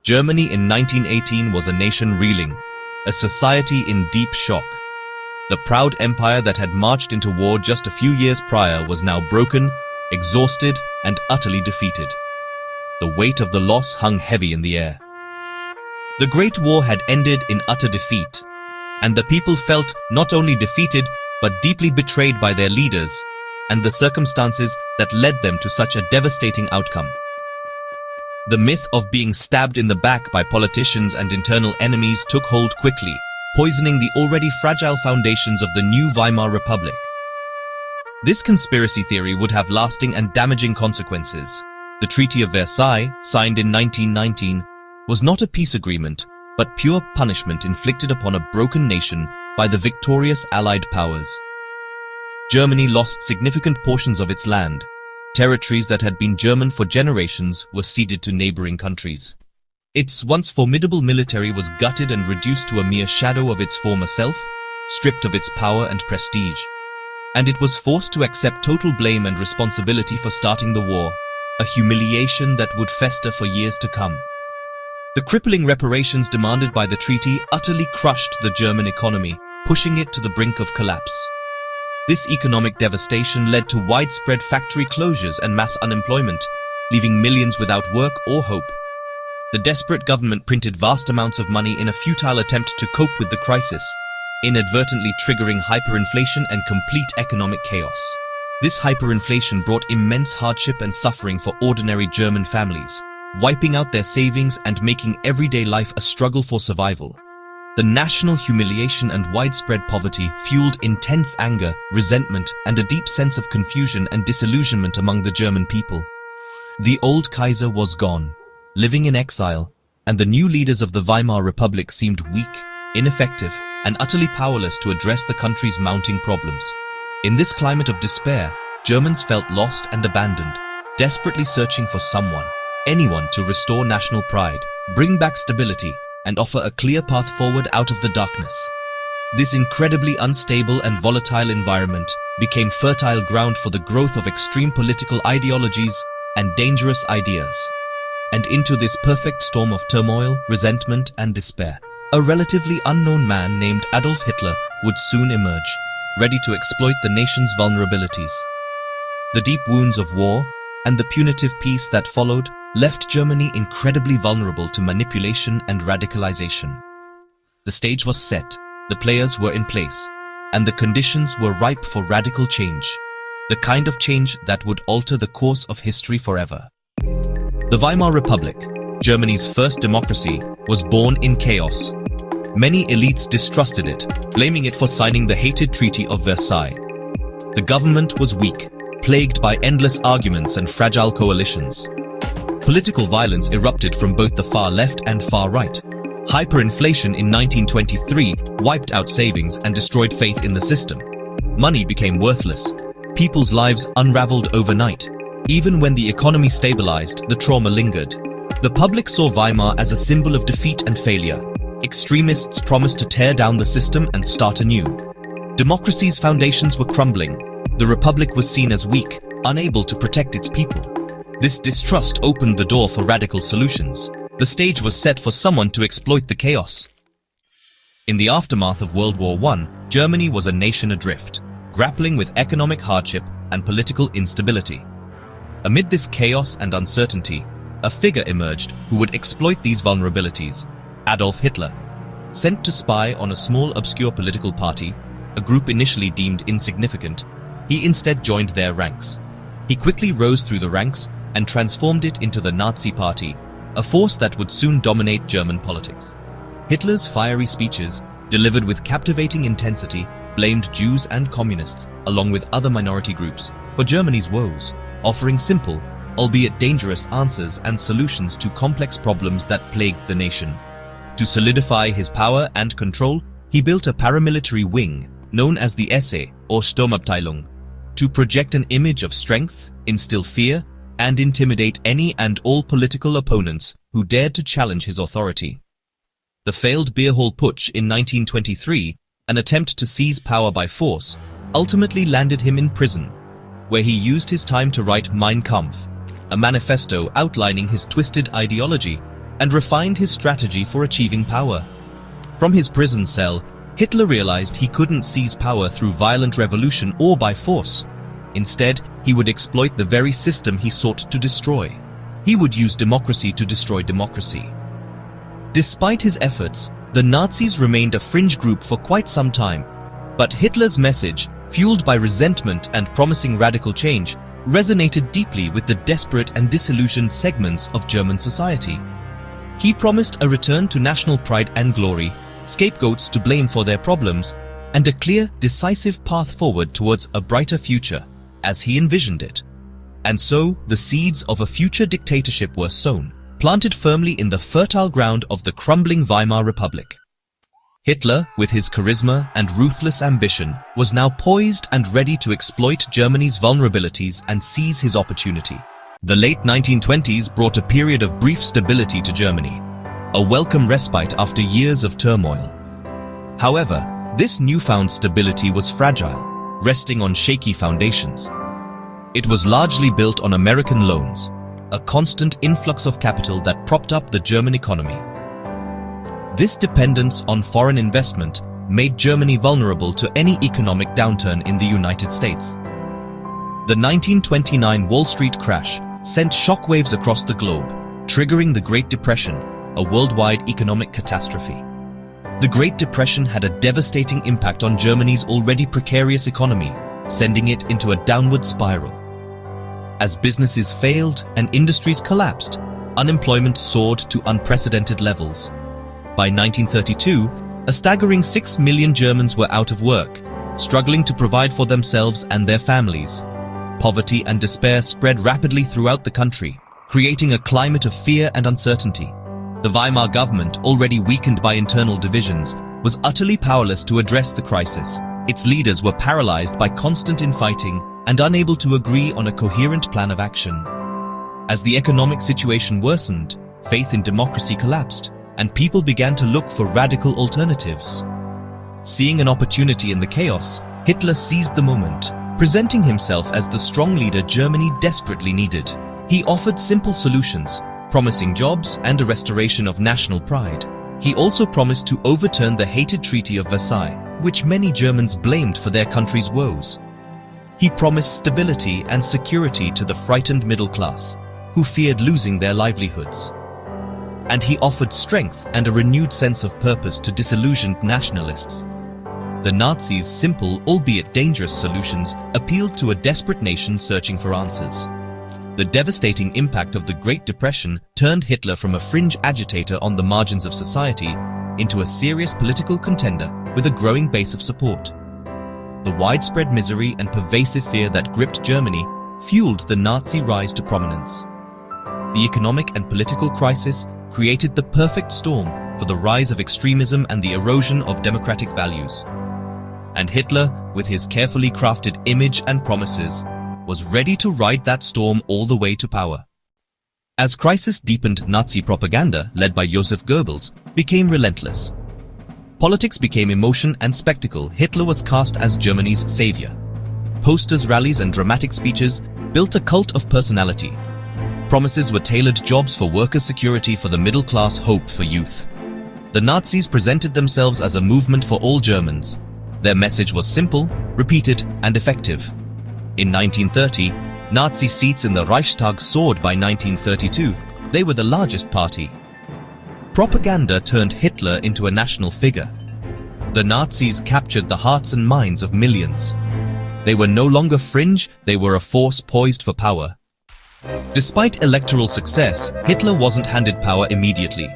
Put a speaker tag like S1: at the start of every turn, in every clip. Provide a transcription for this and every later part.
S1: Germany in 1918 was a nation reeling, a society in deep shock. The proud empire that had marched into war just a few years prior was now broken, exhausted, and utterly defeated. The weight of the loss hung heavy in the air. The Great War had ended in utter defeat, and the people felt not only defeated but deeply betrayed by their leaders and the circumstances that led them to such a devastating outcome. The myth of being stabbed in the back by politicians and internal enemies took hold quickly, poisoning the already fragile foundations of the new Weimar Republic. This conspiracy theory would have lasting and damaging consequences. The Treaty of Versailles, signed in 1919, was not a peace agreement, but pure punishment inflicted upon a broken nation by the victorious Allied powers. Germany lost significant portions of its land. Territories that had been German for generations were ceded to neighboring countries. Its once formidable military was gutted and reduced to a mere shadow of its former self, stripped of its power and prestige. And it was forced to accept total blame and responsibility for starting the war, a humiliation that would fester for years to come. The crippling reparations demanded by the treaty utterly crushed the German economy, pushing it to the brink of collapse. This economic devastation led to widespread factory closures and mass unemployment, leaving millions without work or hope. The desperate government printed vast amounts of money in a futile attempt to cope with the crisis, inadvertently triggering hyperinflation and complete economic chaos. This hyperinflation brought immense hardship and suffering for ordinary German families, wiping out their savings and making everyday life a struggle for survival. The national humiliation and widespread poverty fueled intense anger, resentment, and a deep sense of confusion and disillusionment among the German people. The old Kaiser was gone, living in exile, and the new leaders of the Weimar Republic seemed weak, ineffective, and utterly powerless to address the country's mounting problems. In this climate of despair, Germans felt lost and abandoned, desperately searching for someone, anyone to restore national pride, bring back stability, and offer a clear path forward out of the darkness. This incredibly unstable and volatile environment became fertile ground for the growth of extreme political ideologies and dangerous ideas. And into this perfect storm of turmoil, resentment, and despair, a relatively unknown man named Adolf Hitler would soon emerge, ready to exploit the nation's vulnerabilities. The deep wounds of war and the punitive peace that followed left Germany incredibly vulnerable to manipulation and radicalization. The stage was set, the players were in place, and the conditions were ripe for radical change, the kind of change that would alter the course of history forever. The Weimar Republic, Germany's first democracy, was born in chaos. Many elites distrusted it, blaming it for signing the hated Treaty of Versailles. The government was weak, plagued by endless arguments and fragile coalitions. Political violence erupted from both the far left and far right. Hyperinflation in 1923 wiped out savings and destroyed faith in the system. Money became worthless. People's lives unraveled overnight. Even when the economy stabilized, the trauma lingered. The public saw Weimar as a symbol of defeat and failure. Extremists promised to tear down the system and start anew. Democracy's foundations were crumbling. The republic was seen as weak, unable to protect its people. This distrust opened the door for radical solutions. The stage was set for someone to exploit the chaos. In the aftermath of World War I, Germany was a nation adrift, grappling with economic hardship and political instability. Amid this chaos and uncertainty, a figure emerged who would exploit these vulnerabilities: Adolf Hitler. Sent to spy on a small obscure political party, a group initially deemed insignificant, he instead joined their ranks. He quickly rose through the ranks and transformed it into the Nazi Party, a force that would soon dominate German politics. Hitler's fiery speeches, delivered with captivating intensity, blamed Jews and communists, along with other minority groups, for Germany's woes, offering simple, albeit dangerous answers and solutions to complex problems that plagued the nation. To solidify his power and control, he built a paramilitary wing, known as the SA, or Sturmabteilung, to project an image of strength, instill fear, and intimidate any and all political opponents who dared to challenge his authority. The failed beer hall putsch in 1923, an attempt to seize power by force, ultimately landed him in prison, where he used his time to write Mein Kampf, a manifesto outlining his twisted ideology and refined his strategy for achieving power. From his prison cell, Hitler realized he couldn't seize power through violent revolution or by force. Instead, he would exploit the very system he sought to destroy. He would use democracy to destroy democracy. Despite his efforts, the Nazis remained a fringe group for quite some time. But Hitler's message, fueled by resentment and promising radical change, resonated deeply with the desperate and disillusioned segments of German society. He promised a return to national pride and glory, scapegoats to blame for their problems, and a clear, decisive path forward towards a brighter future, as he envisioned it. And so, the seeds of a future dictatorship were sown, planted firmly in the fertile ground of the crumbling Weimar Republic. Hitler, with his charisma and ruthless ambition, was now poised and ready to exploit Germany's vulnerabilities and seize his opportunity. The late 1920s brought a period of brief stability to Germany, a welcome respite after years of turmoil. However, this newfound stability was fragile, resting on shaky foundations. It was largely built on American loans, a constant influx of capital that propped up the German economy. This dependence on foreign investment made Germany vulnerable to any economic downturn in the United States. The 1929 Wall Street crash sent shockwaves across the globe, triggering the Great Depression, a worldwide economic catastrophe. The Great Depression had a devastating impact on Germany's already precarious economy, sending it into a downward spiral. As businesses failed and industries collapsed, unemployment soared to unprecedented levels. By 1932, a staggering 6 million Germans were out of work, struggling to provide for themselves and their families. Poverty and despair spread rapidly throughout the country, creating a climate of fear and uncertainty. The Weimar government, already weakened by internal divisions, was utterly powerless to address the crisis. Its leaders were paralyzed by constant infighting and unable to agree on a coherent plan of action. As the economic situation worsened, faith in democracy collapsed, and people began to look for radical alternatives. Seeing an opportunity in the chaos, Hitler seized the moment, presenting himself as the strong leader Germany desperately needed. He offered simple solutions, promising jobs and a restoration of national pride. He also promised to overturn the hated Treaty of Versailles, which many Germans blamed for their country's woes. He promised stability and security to the frightened middle class, who feared losing their livelihoods. And he offered strength and a renewed sense of purpose to disillusioned nationalists. The Nazis' simple, albeit dangerous solutions appealed to a desperate nation searching for answers. The devastating impact of the Great Depression turned Hitler from a fringe agitator on the margins of society into a serious political contender with a growing base of support. The widespread misery and pervasive fear that gripped Germany fueled the Nazi rise to prominence. The economic and political crisis created the perfect storm for the rise of extremism and the erosion of democratic values. And Hitler, with his carefully crafted image and promises, was ready to ride that storm all the way to power. As crisis deepened, Nazi propaganda, led by Joseph Goebbels, became relentless. Politics became emotion and spectacle. Hitler was cast as Germany's savior. Posters, rallies, and dramatic speeches built a cult of personality. Promises were tailored: jobs for workers, security for the middle class, hope for youth. The Nazis presented themselves as a movement for all Germans. Their message was simple, repeated, and effective. In 1930, Nazi seats in the Reichstag soared. By 1932, they were the largest party. Propaganda turned Hitler into a national figure. The Nazis captured the hearts and minds of millions. They were no longer fringe, they were a force poised for power. Despite electoral success, Hitler wasn't handed power immediately.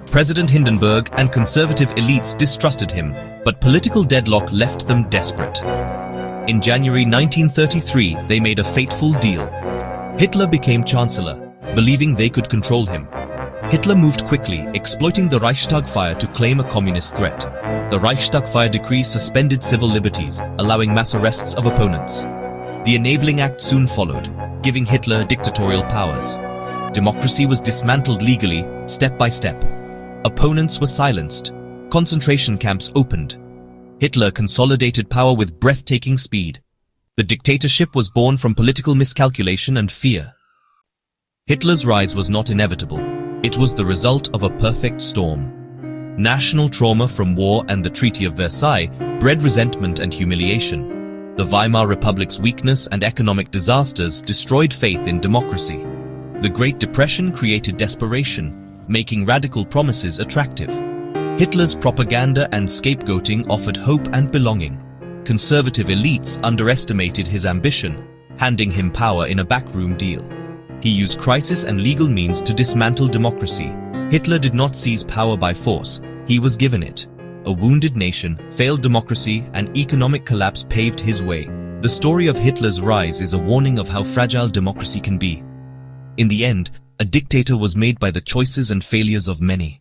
S1: President Hindenburg and conservative elites distrusted him, but political deadlock left them desperate. In January 1933, they made a fateful deal. Hitler became Chancellor, believing they could control him. Hitler moved quickly, exploiting the Reichstag fire to claim a communist threat. The Reichstag fire decree suspended civil liberties, allowing mass arrests of opponents. The Enabling Act soon followed, giving Hitler dictatorial powers. Democracy was dismantled legally, step by step. Opponents were silenced. Concentration camps opened. Hitler consolidated power with breathtaking speed. The dictatorship was born from political miscalculation and fear. Hitler's rise was not inevitable. It was the result of a perfect storm. National trauma from war and the Treaty of Versailles bred resentment and humiliation. The Weimar Republic's weakness and economic disasters destroyed faith in democracy. The Great Depression created desperation, making radical promises attractive. Hitler's propaganda and scapegoating offered hope and belonging. Conservative elites underestimated his ambition, handing him power in a backroom deal. He used crisis and legal means to dismantle democracy. Hitler did not seize power by force, he was given it. A wounded nation, failed democracy, and economic collapse paved his way. The story of Hitler's rise is a warning of how fragile democracy can be. In the end, a dictator was made by the choices and failures of many.